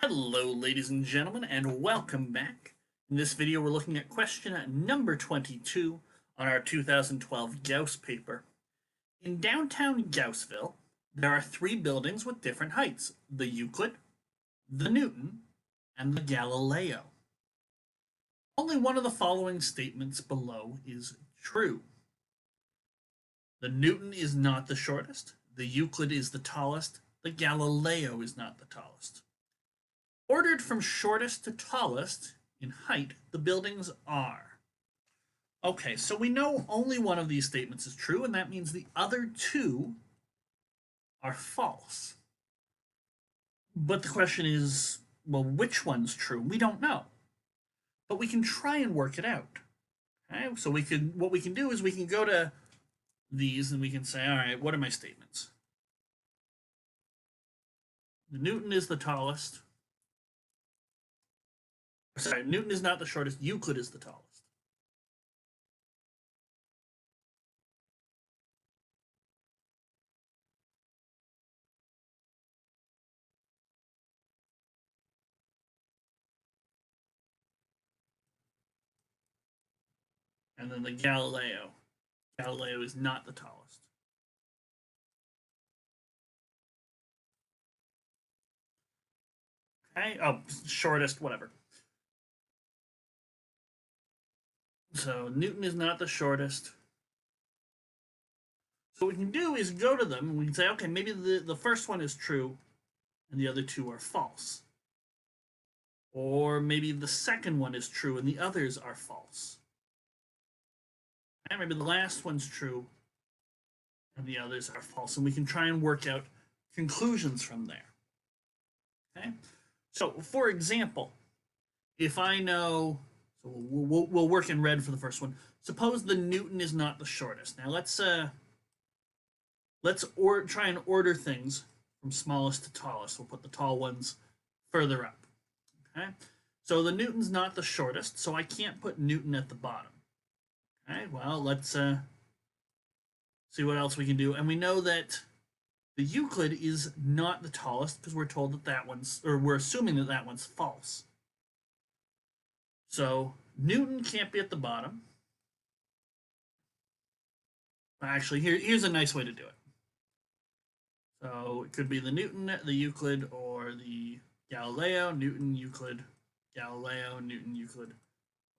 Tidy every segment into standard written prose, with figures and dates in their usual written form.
Hello, ladies and gentlemen, and welcome back. In this video, we're looking at question number 22 on our 2012 Gauss paper. In downtown Gaussville, there are three buildings with different heights: the Euclid, the Newton, and the Galileo. Only one of the following statements below is true. The Newton is not the shortest, the Euclid is the tallest, the Galileo is not the tallest. Ordered from shortest to tallest in height, the buildings are. Okay, so we know only one of these statements is true, and that means the other two are false. But the question is, well, which one's true? We don't know. But we can try and work it out. Okay, so what we can do is we can go to these and we can say, all right, what are my statements? The Newton is the tallest. Sorry, Newton is not the shortest. Euclid is the tallest. And then the Galileo. Galileo is not the tallest. Okay, oh, shortest, whatever. So Newton is not the shortest. So what we can do is go to them and we can say, okay, maybe the first one is true and the other two are false. Or maybe the second one is true and the others are false. And maybe the last one's true and the others are false. And we can try and work out conclusions from there. Okay? So, for example, if I know, so we'll work in red for the first one. Suppose the Newton is not the shortest. Now let's try and order things from smallest to tallest. We'll put the tall ones further up. Okay, so the Newton's not the shortest, so I can't put Newton at the bottom. Okay, well, let's see what else we can do. And we know that the Euclid is not the tallest because we're told that one's, or we're assuming that one's false. So Newton can't be at the bottom. Actually, here's a nice way to do it. So it could be the Newton, the Euclid, or the Galileo, Newton, Euclid, Galileo, Newton, Euclid,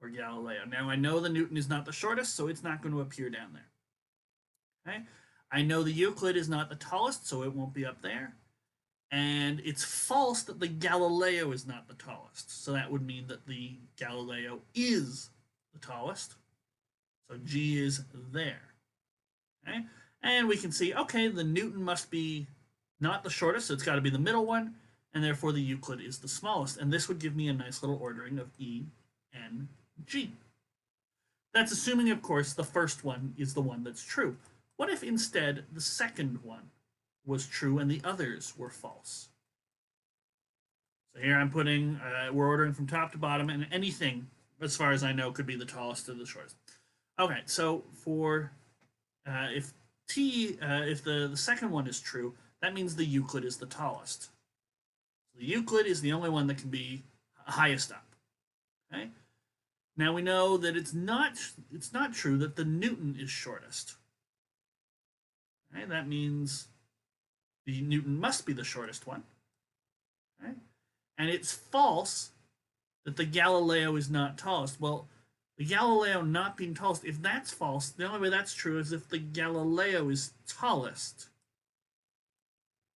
or Galileo. Now I know the Newton is not the shortest, so it's not going to appear down there. Okay, I know the Euclid is not the tallest, so it won't be up there. And it's false that the Galileo is not the tallest. So that would mean that the Galileo is the tallest. So G is there. Okay? And we can see, okay, the Newton must be not the shortest, so it's got to be the middle one, and therefore the Euclid is the smallest. And this would give me a nice little ordering of E, N, G. That's assuming, of course, the first one is the one that's true. What if instead the second one was true and the others were false? So here I'm putting, we're ordering from top to bottom, and anything, as far as I know, could be the tallest or the shortest. Okay, so for, if the second one is true, that means the Euclid is the tallest. The Euclid is the only one that can be highest up. Okay? Now we know that it's not true that the Newton is shortest. Okay? That means the Newton must be the shortest one. Okay? And it's false that the Galileo is not tallest. Well, the Galileo not being tallest, if that's false, the only way that's true is if the Galileo is tallest.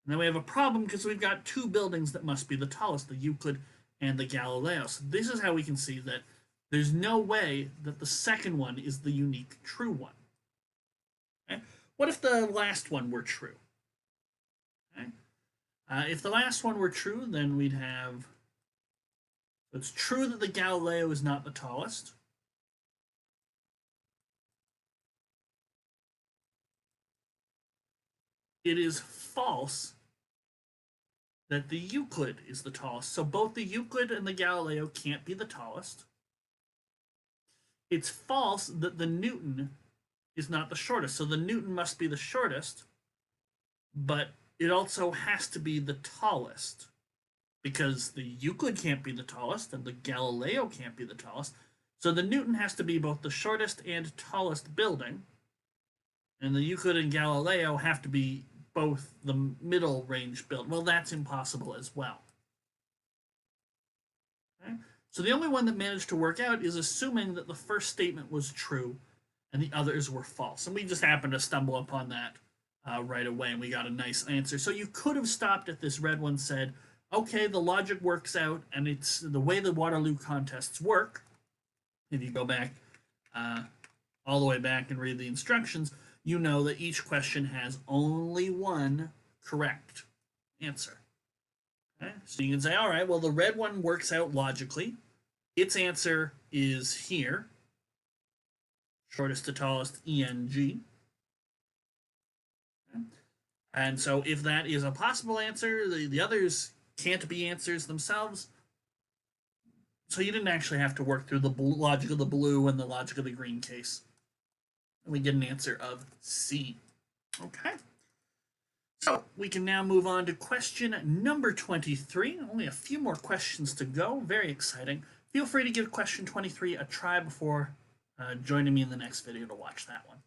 And then we have a problem because we've got two buildings that must be the tallest, the Euclid and the Galileo. So this is how we can see that there's no way that the second one is the unique true one. Okay? What if the last one were true? Okay? If the last one were true, then we'd have, it's true that the Galileo is not the tallest. It is false that the Euclid is the tallest. So both the Euclid and the Galileo can't be the tallest. It's false that the Newton is not the shortest. So the Newton must be the shortest, but it also has to be the tallest. because the Euclid can't be the tallest and the Galileo can't be the tallest. So the Newton has to be both the shortest and tallest building, and the Euclid and Galileo have to be both the middle range build. Well, that's impossible as well. Okay? So the only one that managed to work out is assuming that the first statement was true and the others were false. And we just happened to stumble upon that right away, and we got a nice answer. So you could have stopped at this red one, said, okay, the logic works out, and it's the way the Waterloo contests work. If you go back all the way back and read the instructions, you know that each question has only one correct answer. Okay? So you can say, all right, well, the red one works out logically. Its answer is here, shortest to tallest, ENG. Okay? And so if that is a possible answer, the others can't be answers themselves. So you didn't actually have to work through the logic of the blue and the logic of the green case. And we get an answer of C. Okay. So we can now move on to question number 23. Only a few more questions to go. Very exciting. Feel free to give question 23 a try before joining me in the next video to watch that one.